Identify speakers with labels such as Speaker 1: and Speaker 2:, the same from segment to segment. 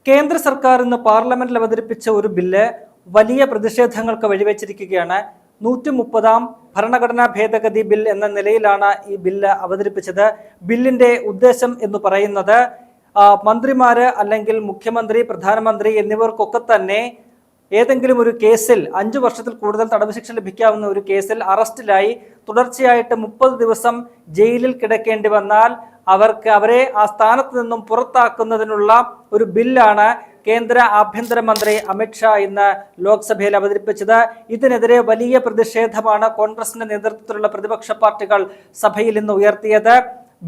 Speaker 1: കേന്ദ്ര സർക്കാർ ഇന്ന് പാർലമെന്റിൽ അവതരിപ്പിച്ച ഒരു ബില്ല് വലിയ പ്രതിഷേധങ്ങൾക്ക് വഴിവെച്ചിരിക്കുകയാണ്. 130-ാം ഭരണഘടനാ ഭേദഗതി ബിൽ എന്ന നിലയിലാണ് ഈ ബില്ല് അവതരിപ്പിച്ചത്. ബില്ലിന്റെ ഉദ്ദേശം എന്ന് പറയുന്നത് മന്ത്രിമാര് അല്ലെങ്കിൽ മുഖ്യമന്ത്രി, പ്രധാനമന്ത്രി എന്നിവർക്കൊക്കെ തന്നെ ഏതെങ്കിലും ഒരു കേസിൽ 5 വർഷത്തിൽ കൂടുതൽ തടവ് ശിക്ഷ ലഭിക്കാവുന്ന ഒരു കേസിൽ അറസ്റ്റിലായി തുടർച്ചയായിട്ട് 30 ദിവസം ജയിലിൽ കിടക്കേണ്ടി വന്നാൽ അവരെ ആ സ്ഥാനത്ത് നിന്നും പുറത്താക്കുന്നതിനുള്ള ഒരു ബില്ലാണ് കേന്ദ്ര ആഭ്യന്തരമന്ത്രി അമിത്ഷാ ഇന്ന് ലോക്സഭയിൽ അവതരിപ്പിച്ചത്. ഇതിനെതിരെ വലിയ പ്രതിഷേധമാണ് കോൺഗ്രസിന്റെ നേതൃത്വത്തിലുള്ള പ്രതിപക്ഷ പാർട്ടികൾ സഭയിൽ ഇന്ന് ഉയർത്തിയത്.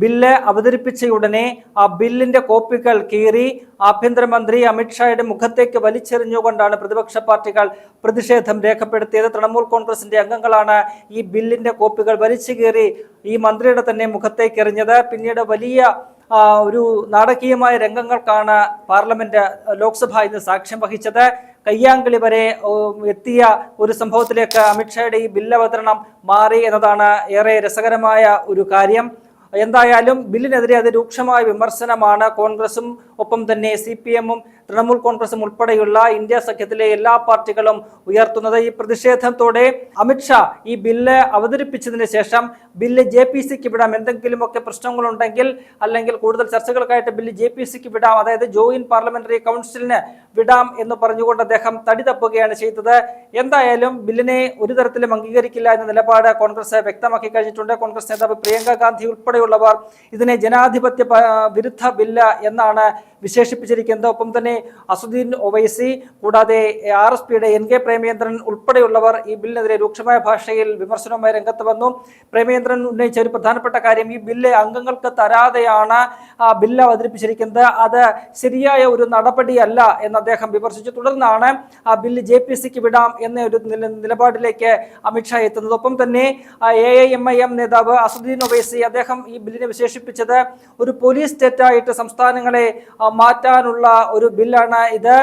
Speaker 1: ബില്ല് അവതരിപ്പിച്ചയുടനെ ആ ബില്ലിന്റെ കോപ്പികൾ കീറി ആഭ്യന്തരമന്ത്രി അമിത്ഷായുടെ മുഖത്തേക്ക് വലിച്ചെറിഞ്ഞുകൊണ്ടാണ് പ്രതിപക്ഷ പാർട്ടികൾ പ്രതിഷേധം രേഖപ്പെടുത്തിയത്. തൃണമൂൽ കോൺഗ്രസിന്റെ അംഗങ്ങളാണ് ഈ ബില്ലിന്റെ കോപ്പികൾ വലിച്ചു കീറി ഈ മന്ത്രിയുടെ തന്നെ മുഖത്തേക്ക് എറിഞ്ഞത്. പിന്നീട് വലിയ ഒരു നാടകീയമായ രംഗങ്ങൾക്കാണ് പാർലമെന്റ് ലോക്സഭ ഇന്ന് സാക്ഷ്യം വഹിച്ചത്. കയ്യാങ്കളി വരെ എത്തിയ ഒരു സംഭവത്തിലേക്ക് അമിത്ഷായുടെ ഈ ബില്ല് അവതരണം മാറി എന്നതാണ് ഏറെ രസകരമായ ഒരു കാര്യം. എന്തായാലും ബില്ലിനെതിരെ അതിരൂക്ഷമായ വിമർശനമാണ് കോൺഗ്രസും ഒപ്പം തന്നെ CPM-ഉം തൃണമൂൽ കോൺഗ്രസും ഉൾപ്പെടെയുള്ള ഇന്ത്യ സഖ്യത്തിലെ എല്ലാ പാർട്ടികളും ഉയർത്തുന്നത്. ഈ പ്രതിഷേധത്തോടെ അമിത്ഷാ ഈ ബില്ല് അവതരിപ്പിച്ചതിന് ശേഷം ബില്ല് JPC-ക്ക് വിടാം, എന്തെങ്കിലുമൊക്കെ പ്രശ്നങ്ങളുണ്ടെങ്കിൽ അല്ലെങ്കിൽ കൂടുതൽ ചർച്ചകൾക്കായിട്ട് ബില്ല് JPC-ക്ക് വിടാം, അതായത് ജോയിന്റ് പാർലമെന്ററി കൗൺസിലിന് വിടാം എന്ന് പറഞ്ഞുകൊണ്ട് അദ്ദേഹം തടി തപ്പുകയാണ് ചെയ്തത്. എന്തായാലും ബില്ലിനെ ഒരു തരത്തിലും അംഗീകരിക്കില്ല എന്ന നിലപാട് കോൺഗ്രസ് വ്യക്തമാക്കി കഴിഞ്ഞിട്ടുണ്ട്. കോൺഗ്രസ് നേതാവ് പ്രിയങ്ക ഗാന്ധി ഉൾപ്പെടെയുള്ളവർ ഇതിനെ ജനാധിപത്യ വിരുദ്ധ ബില്ല് എന്നാണ് വിശേഷിപ്പിച്ചിരിക്കുന്നത്. ഒപ്പം തന്നെ അസുദ്ദീൻ ഒവൈസി കൂടാതെ RSPയുടെ NK പ്രേമചന്ദ്രൻ ഉൾപ്പെടെയുള്ളവർ ഈ ബില്ലിനെതിരെ രൂക്ഷമായ ഭാഷയിൽ വിമർശനവുമായി രംഗത്ത് വന്നു. പ്രേമചന്ദ്രൻ ഉന്നയിച്ച ഒരു പ്രധാനപ്പെട്ട കാര്യം, ഈ ബില്ല് അംഗങ്ങൾക്ക് തരാതെയാണ് ബില്ല് അവതരിപ്പിച്ചിരിക്കുന്നത്, അത് ശരിയായ ഒരു നടപടിയല്ല എന്ന് അദ്ദേഹം വിമർശിച്ചു. തുടർന്നാണ് ആ ബില്ല് JPC-ക്ക് വിടാം എന്ന ഒരു നിലപാടിലേക്ക് അമിത്ഷാ എത്തുന്നത്. ഒപ്പം തന്നെ AIMIM നേതാവ് അസുദ്ദീൻ ഒവൈസി അദ്ദേഹം ഈ ബില്ലിനെ വിശേഷിപ്പിച്ചത് ഒരു പോലീസ് സ്റ്റേറ്റായിട്ട് സംസ്ഥാനങ്ങളെ മാറ്റാനുള്ള ഒരു ബില്ലാണ്, ഇത്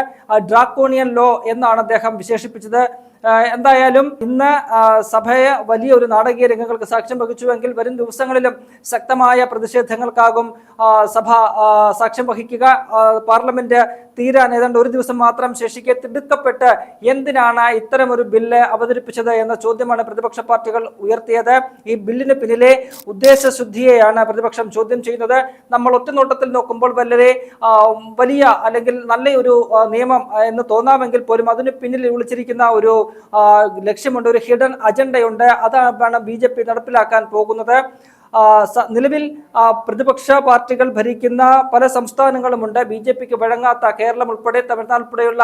Speaker 1: ഡ്രാക്കോണിയൻ ലോ എന്നാണ് അദ്ദേഹം വിശേഷിപ്പിച്ചത്. എന്തായാലും ഇന്ന് സഭയെ വലിയ ഒരു നാടകീയ രംഗങ്ങൾക്ക് സാക്ഷ്യം വഹിച്ചുവെങ്കിൽ വരും ദിവസങ്ങളിലും ശക്തമായ പ്രതിഷേധങ്ങൾക്കാകും സഭ സാക്ഷ്യം വഹിക്കുക. പാർലമെന്റ് തീരാൻ ഏതാണ്ട് ഒരു ദിവസം മാത്രം ശേഷിക്കെ തിടുക്കപ്പെട്ട് എന്തിനാണ് ഇത്തരം ഒരു ബില്ല് അവതരിപ്പിച്ചത് എന്ന ചോദ്യമാണ് പ്രതിപക്ഷ പാർട്ടികൾ ഉയർത്തിയത്. ഈ ബില്ലിന് പിന്നിലെ ഉദ്ദേശശുദ്ധിയെയാണ് പ്രതിപക്ഷം ചോദ്യം ചെയ്യുന്നത്. നമ്മൾ ഒറ്റനോട്ടത്തിൽ നോക്കുമ്പോൾ വലിയ അല്ലെങ്കിൽ നല്ല ഒരു നിയമം എന്ന് തോന്നാമെങ്കിൽ പോലും അതിന് പിന്നിൽ വിളിച്ചിരിക്കുന്ന ഒരു ലക്ഷ്യമുണ്ട്, ഒരു ഹിഡൻ അജണ്ടയുണ്ട്. അതാണ് BJP നടപ്പിലാക്കാൻ പോകുന്നത്. നിലവിൽ പ്രതിപക്ഷ പാർട്ടികൾ ഭരിക്കുന്ന പല സംസ്ഥാനങ്ങളുമുണ്ട്. BJP-ക്ക് വഴങ്ങാത്ത കേരളം ഉൾപ്പെടെ തമിഴ്നാട് ഉൾപ്പെടെയുള്ള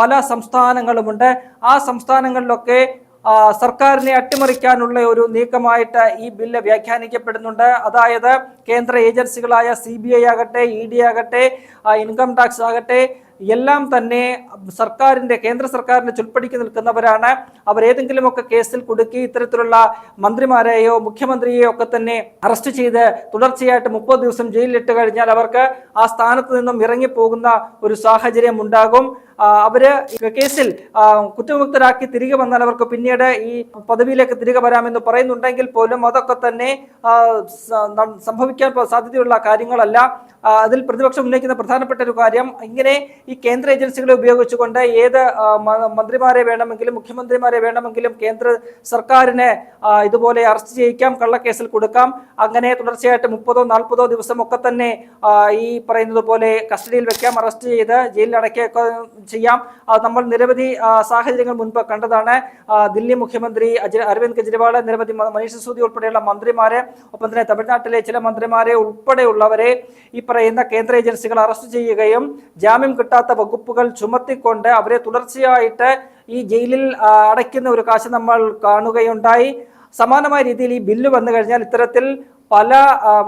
Speaker 1: പല സംസ്ഥാനങ്ങളുമുണ്ട്. ആ സംസ്ഥാനങ്ങളിലൊക്കെ സർക്കാരിനെ അട്ടിമറിക്കാനുള്ള ഒരു നീക്കമായിട്ട് ഈ ബില്ല് വ്യാഖ്യാനിക്കപ്പെടുന്നുണ്ട്. അതായത് കേന്ദ്ര ഏജൻസികളായ CBI ആകട്ടെ, ED ആകട്ടെ, ഇൻകം ടാക്സ് ആകട്ടെ, എല്ലാം തന്നെ കേന്ദ്ര സർക്കാരിന്റെ ചുൽപ്പടിക്ക് നിൽക്കുന്നവരാണ്. അവരേതെങ്കിലുമൊക്കെ കേസിൽ കുടുക്കി ഇത്തരത്തിലുള്ള മന്ത്രിമാരെയോ മുഖ്യമന്ത്രിയെയോ ഒക്കെ തന്നെ അറസ്റ്റ് ചെയ്ത് തുടർച്ചയായിട്ട് 30 ദിവസം ജയിലിലിട്ട് കഴിഞ്ഞാൽ അവർക്ക് ആ സ്ഥാനത്ത് നിന്നും ഇറങ്ങിപ്പോകുന്ന ഒരു സാഹചര്യം ഉണ്ടാകും. അവര് കേസിൽ കുറ്റമുക്തരാക്കി തിരികെ വന്നാൽ അവർക്ക് പിന്നീട് ഈ പദവിയിലേക്ക് തിരികെ വരാമെന്ന് പറയുന്നുണ്ടെങ്കിൽ പോലും അതൊക്കെ തന്നെ സംഭവിക്കാൻ സാധ്യതയുള്ള കാര്യങ്ങളല്ല. അതിൽ പ്രതിപക്ഷം ഉന്നയിക്കുന്ന പ്രധാനപ്പെട്ട ഒരു കാര്യം, ഇങ്ങനെ ഈ കേന്ദ്ര ഏജൻസികളെ ഉപയോഗിച്ചുകൊണ്ട് ഏത് മന്ത്രിമാരെ വേണമെങ്കിലും മുഖ്യമന്ത്രിമാരെ വേണമെങ്കിലും കേന്ദ്ര സർക്കാരിന് ഇതുപോലെ അറസ്റ്റ് ചെയ്യിക്കാം, കള്ളക്കേസിൽ കൊടുക്കാം. അങ്ങനെ തുടർച്ചയായിട്ട് 30-40 ദിവസം ഒക്കെ തന്നെ ഈ പറയുന്നത് പോലെ കസ്റ്റഡിയിൽ വെക്കാം, അറസ്റ്റ് ചെയ്ത് ജയിലിൽ അടയ്ക്കുകയൊക്കെ ചെയ്യാം. നമ്മൾ നിരവധി സാഹചര്യങ്ങൾ മുൻപ് കണ്ടതാണ്. ദില്ലി മുഖ്യമന്ത്രി അരവിന്ദ് കെജ്രിവാൾ, നിരവധി മനീഷ് സിസോദിയ ഉൾപ്പെടെയുള്ള മന്ത്രിമാരെ, ഒപ്പം തന്നെ തമിഴ്നാട്ടിലെ ചില മന്ത്രിമാരെ ഉൾപ്പെടെയുള്ളവരെ ഈ പറയുന്ന കേന്ദ്ര ഏജൻസികൾ അറസ്റ്റ് ചെയ്യുകയും ജാമ്യം കിട്ടാത്ത വകുപ്പുകൾ ചുമത്തിക്കൊണ്ട് അവരെ തുടർച്ചയായിട്ട് ഈ ജയിലിൽ അടയ്ക്കുന്ന ഒരു കാഴ്ച നമ്മൾ കാണുകയുണ്ടായി. സമാനമായ രീതിയിൽ ഈ ബില്ല് വന്നു കഴിഞ്ഞാൽ ഇത്തരത്തിൽ പല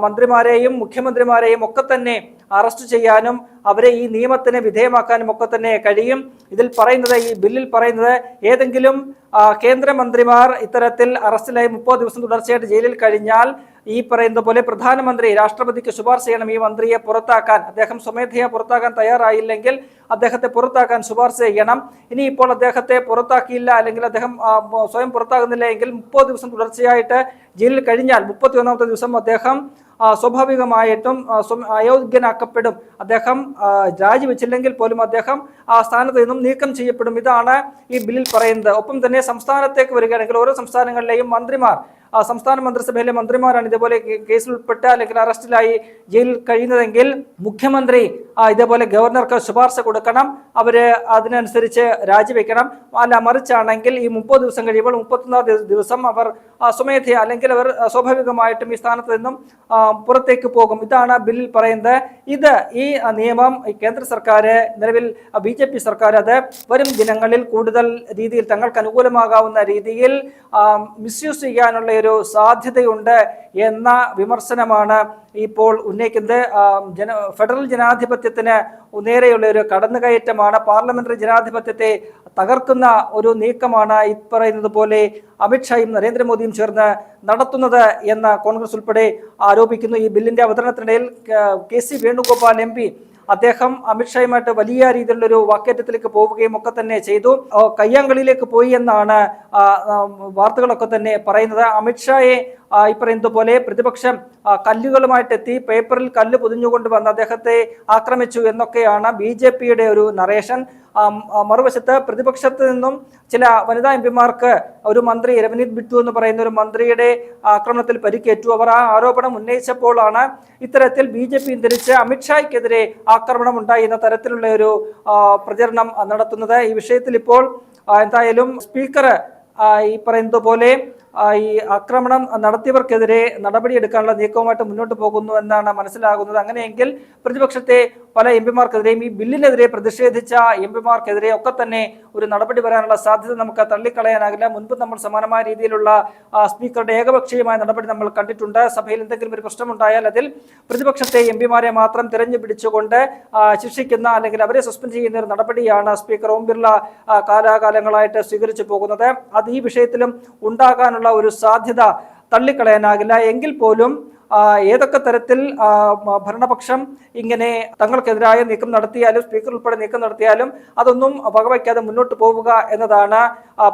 Speaker 1: മന്ത്രിമാരെയും മുഖ്യമന്ത്രിമാരെയും ഒക്കെ തന്നെ അറസ്റ്റ് ചെയ്യാനും അവരെ ഈ നിയമത്തിന് വിധേയമാക്കാനും ഒക്കെ തന്നെ കഴിയും. ഇതിൽ പറയുന്നത്, ഈ ബില്ലിൽ പറയുന്നത്, ഏതെങ്കിലും കേന്ദ്രമന്ത്രിമാർ ഇത്തരത്തിൽ അറസ്റ്റിലായി 30 ദിവസം തുടർച്ചയായിട്ട് ജയിലിൽ കഴിഞ്ഞാൽ ഈ പറയുന്നത് പോലെ പ്രധാനമന്ത്രി രാഷ്ട്രപതിക്ക് ശുപാർശ ചെയ്യണം ഈ മന്ത്രിയെ പുറത്താക്കാൻ. അദ്ദേഹം സ്വമേധയാ പുറത്താക്കാൻ തയ്യാറായില്ലെങ്കിൽ അദ്ദേഹത്തെ പുറത്താക്കാൻ ശുപാർശ ചെയ്യണം. ഇനിയിപ്പോൾ അദ്ദേഹത്തെ പുറത്താക്കിയില്ല അല്ലെങ്കിൽ അദ്ദേഹം സ്വയം പുറത്താകുന്നില്ല എങ്കിൽ 30 ദിവസം തുടർച്ചയായിട്ട് ജയിലിൽ കഴിഞ്ഞാൽ 31ാമത്തെ ദിവസം അദ്ദേഹം സ്വാഭാവികമായിട്ടും അയോഗ്യനാക്കപ്പെടും. അദ്ദേഹം രാജിവെച്ചില്ലെങ്കിൽ പോലും അദ്ദേഹം ആ സ്ഥാനത്ത് നിന്നും നീക്കം ചെയ്യപ്പെടും. ഇതാണ് ഈ ബില്ലിൽ പറയുന്നത്. ഒപ്പം തന്നെ സംസ്ഥാനത്തേക്ക് വരികയാണെങ്കിൽ ഓരോ സംസ്ഥാനങ്ങളിലെയും മന്ത്രിമാർ, സംസ്ഥാന മന്ത്രിസഭയിലെ മന്ത്രിമാരാണ് ഇതേപോലെ കേസിൽ ഉൾപ്പെട്ട് അല്ലെങ്കിൽ അറസ്റ്റിലായി ജയിലിൽ കഴിയുന്നതെങ്കിൽ മുഖ്യമന്ത്രി ഇതേപോലെ ഗവർണർക്ക് ശുപാർശ കൊടുക്കണം. അവര് അതിനനുസരിച്ച് രാജിവെക്കണം. അല്ല മറിച്ചാണെങ്കിൽ ഈ 30 ദിവസം കഴിയുമ്പോൾ 31 ദിവസം അവർ സ്വമേധയാ അല്ലെങ്കിൽ അവർ സ്വാഭാവികമായിട്ടും ഈ സ്ഥാനത്ത് നിന്നും പുറത്തേക്ക് പോകും. ഇതാണ് ബില്ലിൽ പറയുന്നത്. ഈ നിയമം കേന്ദ്ര സർക്കാർ, നിലവിൽ BJP സർക്കാർ അത് വരും ദിനങ്ങളിൽ കൂടുതൽ രീതിയിൽ തങ്ങൾക്ക് അനുകൂലമാകാവുന്ന രീതിയിൽ മിസ്യൂസ് ചെയ്യാനുള്ള ഒരു സാധ്യതയുണ്ട് എന്ന വിമർശനമാണ് ഇപ്പോൾ ഉന്നയിക്കുന്നത്. ഫെഡറൽ ജനാധിപത്യത്തിന് നേരെയുള്ള ഒരു കടന്നുകയറ്റമാണ്, പാർലമെന്ററി ജനാധിപത്യത്തെ തകർക്കുന്ന ഒരു നീക്കമാണ് ഈ പറയുന്നത് പോലെ അമിത്ഷായും നരേന്ദ്രമോദിയും ചേർന്ന് നടത്തുന്നത് എന്ന് കോൺഗ്രസ് ഉൾപ്പെടെ ആരോപിക്കുന്നു. ഈ ബില്ലിന്റെ അവതരണത്തിനിടയിൽ KC വേണുഗോപാൽ MP അദ്ദേഹം അമിത്ഷായുമായിട്ട് വലിയ രീതിയിലുള്ള ഒരു വാക്കേറ്റത്തിലേക്ക് പോവുകയും ഒക്കെ തന്നെ ചെയ്തു. കയ്യാങ്കളിയിലേക്ക് പോയി എന്നാണ് വാർത്തകളൊക്കെ തന്നെ പറയുന്നത്. അമിത്ഷായെ ഈ പറയുന്നത് പോലെ പ്രതിപക്ഷം കല്ലുകളുമായിട്ടെത്തി പേപ്പറിൽ കല്ല് പൊതിഞ്ഞുകൊണ്ട് വന്ന് അദ്ദേഹത്തെ ആക്രമിച്ചു എന്നൊക്കെയാണ് BJPയുടെ ഒരു നറേഷൻ. മറുവശത്ത് പ്രതിപക്ഷത്ത് നിന്നും ചില വനിതാ MP-മാർക്ക് ഒരു മന്ത്രി രവനീത് ബിട്ടു എന്ന് പറയുന്ന ഒരു മന്ത്രിയുടെ ആക്രമണത്തിൽ പരിക്കേറ്റു. അവർ ആ ആരോപണം ഉന്നയിച്ചപ്പോഴാണ് ഇത്തരത്തിൽ BJP തിരിച്ച് അമിത്ഷായ്ക്കെതിരെ ആക്രമണം ഉണ്ടായി എന്ന തരത്തിലുള്ള ഒരു പ്രചരണം നടത്തുന്നത്. ഈ വിഷയത്തിൽ ഇപ്പോൾ എന്തായാലും സ്പീക്കർ ഈ പറയുന്നത് പോലെ ഈ ആക്രമണം നടത്തിയവർക്കെതിരെ നടപടിയെടുക്കാനുള്ള നീക്കവുമായിട്ട് മുന്നോട്ട് പോകുന്നു എന്നാണ് മനസ്സിലാകുന്നത്. അങ്ങനെയെങ്കിൽ പ്രതിപക്ഷത്തെ പല MP-മാർക്കെതിരെയും ഈ ബില്ലിനെതിരെ പ്രതിഷേധിച്ച MP-മാർക്കെതിരെ ഒക്കെ തന്നെ ഒരു നടപടി വരാനുള്ള സാധ്യത നമുക്ക് തള്ളിക്കളയാനാകില്ല. മുൻപ് നമ്മൾ സമാനമായ രീതിയിലുള്ള സ്പീക്കറുടെ ഏകപക്ഷീയമായ നടപടി നമ്മൾ കണ്ടിട്ടുണ്ട്. സഭയിൽ എന്തെങ്കിലും ഒരു പ്രശ്നമുണ്ടായാൽ അതിൽ പ്രതിപക്ഷത്തെ MP-മാരെ മാത്രം തിരഞ്ഞു പിടിച്ചുകൊണ്ട് ശിക്ഷിക്കുന്ന അല്ലെങ്കിൽ അവരെ സസ്പെൻഡ് ചെയ്യുന്ന ഒരു നടപടിയാണ് സ്പീക്കർ ഓം ബിർള കാലാകാലങ്ങളായിട്ട് സ്വീകരിച്ചു പോകുന്നത്. അത് ഈ വിഷയത്തിലും ഉണ്ടാകാനുള്ള ഒരു സാധ്യത തള്ളിക്കളയാനാകില്ല. എങ്കിൽ പോലും ഏതൊക്കെ തരത്തിൽ ഭരണപക്ഷം ഇങ്ങനെ തങ്ങൾക്കെതിരായ നീക്കം നടത്തിയാലും സ്പീക്കർ ഉൾപ്പെടെ നീക്കം നടത്തിയാലും അതൊന്നും വകവയ്ക്കാതെ മുന്നോട്ട് പോവുക എന്നതാണ്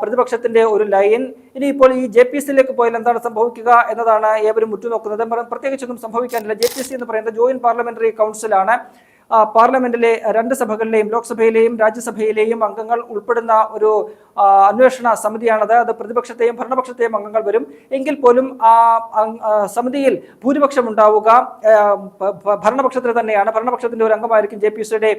Speaker 1: പ്രതിപക്ഷത്തിന്റെ ഒരു ലൈൻ. ഇനിയിപ്പോൾ ഈ JPC-യിലേക്ക് പോയാൽ എന്താണ് സംഭവിക്കുക എന്നതാണ് ഏവരും ഉറ്റുനോക്കുന്നത്. പ്രത്യേകിച്ചൊന്നും സംഭവിക്കാനില്ല. JPC എന്ന് പറയുന്നത് ജോയിന്റ് പാർലമെന്ററി കൗൺസിലാണ്. പാർലമെന്റിലെ 2 സഭകളിലെയും ലോക്സഭയിലെയും രാജ്യസഭയിലെയും അംഗങ്ങൾ ഉൾപ്പെടുന്ന ഒരു അന്വേഷണ സമിതിയാണത്. അത് പ്രതിപക്ഷത്തെയും ഭരണപക്ഷത്തെയും അംഗങ്ങൾ വരും. എങ്കിൽ പോലും ആ സമിതിയിൽ ഭൂരിപക്ഷം ഉണ്ടാവുക ഭരണപക്ഷത്തിന് തന്നെയാണ്. ഭരണപക്ഷത്തിന്റെ ഒരു അംഗമായിരിക്കും JPC-യുടെ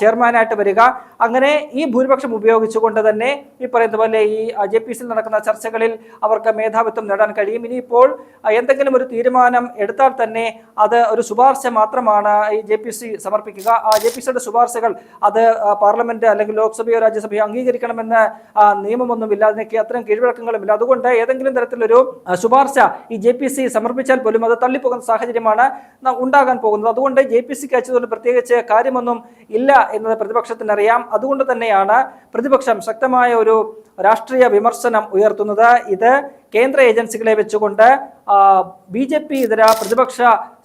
Speaker 1: ചെയർമാനായിട്ട് വരിക. അങ്ങനെ ഈ ഭൂരിപക്ഷം ഉപയോഗിച്ചുകൊണ്ട് തന്നെ ഈ പറയുന്ന പോലെ ഈ JPC-യിൽ നടക്കുന്ന ചർച്ചകളിൽ അവർക്ക് മേധാവിത്വം നേടാൻ കഴിയും. ഇനിയിപ്പോൾ എന്തെങ്കിലും ഒരു തീരുമാനം എടുത്താൽ തന്നെ അത് ഒരു ശുപാർശ മാത്രമാണ് ഈ JPC സമർപ്പിക്കുക. ആ JPC-യുടെ ശുപാർശകൾ അത് പാർലമെന്റ് അല്ലെങ്കിൽ ലോക്സഭയോ രാജ്യസഭയോ അംഗീകരിക്കണമെന്ന് നിയമമൊന്നുമില്ല. അതിനൊക്കെ അത്തരം കീഴ്വഴക്കങ്ങളുമില്ല. അതുകൊണ്ട് ഏതെങ്കിലും തരത്തിലൊരു ശുപാർശ ഈ JPC സമർപ്പിച്ചാൽ പോലും അത് തള്ളിപ്പോകുന്ന സാഹചര്യമാണ് ഉണ്ടാകാൻ പോകുന്നത്. അതുകൊണ്ട് JPC-ക്ക് അയച്ചതുകൊണ്ട് പ്രത്യേകിച്ച് കാര്യമൊന്നും ഇല്ല എന്നത് പ്രതിപക്ഷത്തിനറിയാം. അതുകൊണ്ട് തന്നെയാണ് പ്രതിപക്ഷം ശക്തമായ ഒരു രാഷ്ട്രീയ വിമർശനം ഉയർത്തുന്നത്. ഇത് കേന്ദ്ര ഏജൻസികളെ വെച്ചുകൊണ്ട് BJP ഇതര പ്രതിപക്ഷ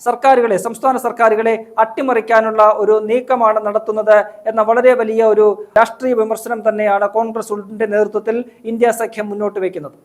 Speaker 1: സർക്കാരുകളെ, സംസ്ഥാന സർക്കാരുകളെ അട്ടിമറിക്കാനുള്ള ഒരു നീക്കമാണ് നടത്തുന്നത് എന്ന വളരെ വലിയ ഒരു രാഷ്ട്രീയ വിമർശനം തന്നെയാണ് കോൺഗ്രസിന്റെ നേതൃത്വത്തിൽ ഇന്ത്യ സഖ്യം മുന്നോട്ട് വയ്ക്കുന്നത്.